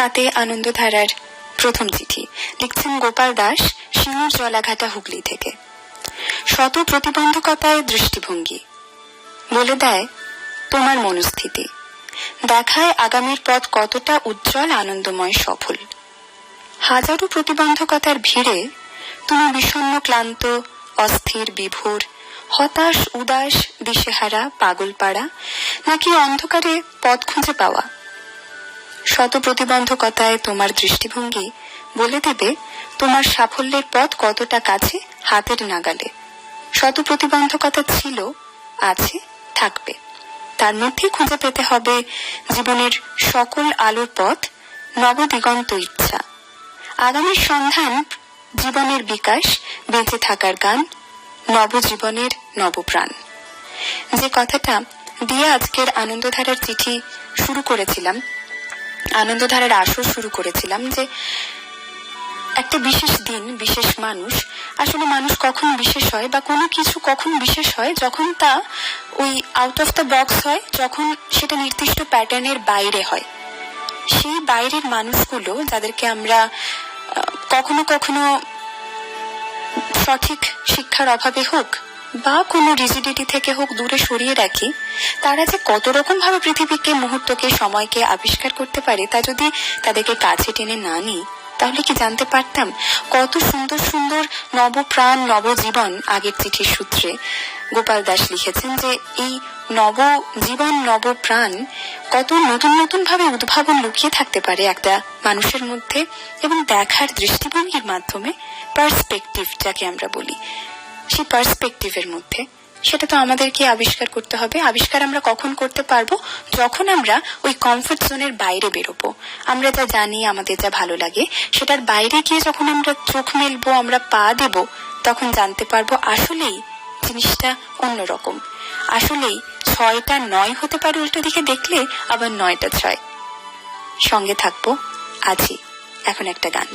হাতে আনন্দধারার প্রথম চিঠি। লিখছেন গোপাল দাস, সিঙ্গুর জলাঘাটা, হুগলি থেকে। শত প্রতিবন্ধকতায় দৃষ্টিভঙ্গি বলে দেয় তোমার মনস্থিতি, দেখায় আগামীর পথ কতটা উজ্জ্বল, আনন্দময়, সফল। হাজারো প্রতিবন্ধকতার ভিড়ে তুমি বিষণ্ণ, ক্লান্ত, অস্থির, বিভোর, হতাশ, উদাস, দিশেহারা, পাগলপাড়া, নাকি অন্ধকারে পথ খুঁজে পাওয়া? শত প্রতিবন্ধকতায় তোমার দৃষ্টিভঙ্গি বলে দেবে তোমার সাফল্যের পথ কতটা কাছে, হাতের নাগালে। শত প্রতিবন্ধকতা ছিল, আছে, থাকবে, তার মধ্যে খুঁজে পেতে হবে জীবনের সকল আলোর পথ, নবদিগন্ত ইচ্ছা, আগামীর সন্ধান, জীবনের বিকাশ, বেঁচে থাকার গান, নবজীবনের নবপ্রাণ। যে কথাটা দিয়ে আজকের আনন্দধারার চিঠি শুরু করেছিলাম, আনন্দধারার আসর শুরু করেছিলাম, যে একটা বিশেষ দিন, বিশেষ মানুষ, আসলে মানুষ কখন বিশেষ হয় বা কোনো কিছু কখন বিশেষ হয়, যখন তা ওই আউট অফ দ্য বক্স হয়, যখন সেটা নির্দিষ্ট প্যাটার্নের বাইরে হয়। সেই বাইরের মানুষগুলো, যাদেরকে আমরা কখনো কখনো সঠিক শিক্ষার অভাবে হোক বা কোনো রিজিডিটি থেকে হোক দূরে সরিয়ে রাখি, তারা যে কত রকম ভাবে পৃথিবীকে, মুহূর্তকে, সময়কে আবিষ্কার করতে পারে, তা যদি তাদেরকে কাছে টেনে না নিই, তাহলে কি জানতে পারতাম? কত সুন্দর সুন্দর নবপ্রাণ, নবজীবন। আগের চিঠির সূত্রে গোপাল দাস লিখেছেন যে এই নবজীবন, নবপ্রাণ কত নতুন নতুন ভাবে উদ্ভাবন লুকিয়ে থাকতে পারে একটা মানুষের মধ্যে, এবং দেখার দৃষ্টিভঙ্গির মাধ্যমে, পার্সপেক্টিভ যাকে আমরা বলি, সেই পার্সপেক্টিভের মধ্যে, সেটা তো আমাদেরকে আবিষ্কার করতে হবে। আবিষ্কার আমরা কখন করতে পারবো? যখন আমরা ওই কমফোর্ট জোনের বাইরে বেরোবো। আমরা যা জানি, আমাদের যা ভালো লাগে, সেটার বাইরে গিয়ে যখন আমরা চোখ মেলবো, আমরা পা দেব, তখন জানতে পারবো আসলেই জিনিসটা অন্যরকম। আসলেই 6টা 9 হতে পারে উল্টো দিকে দেখলে, আবার 9টা 6। সঙ্গে থাকবো আজই। এখন একটা গান।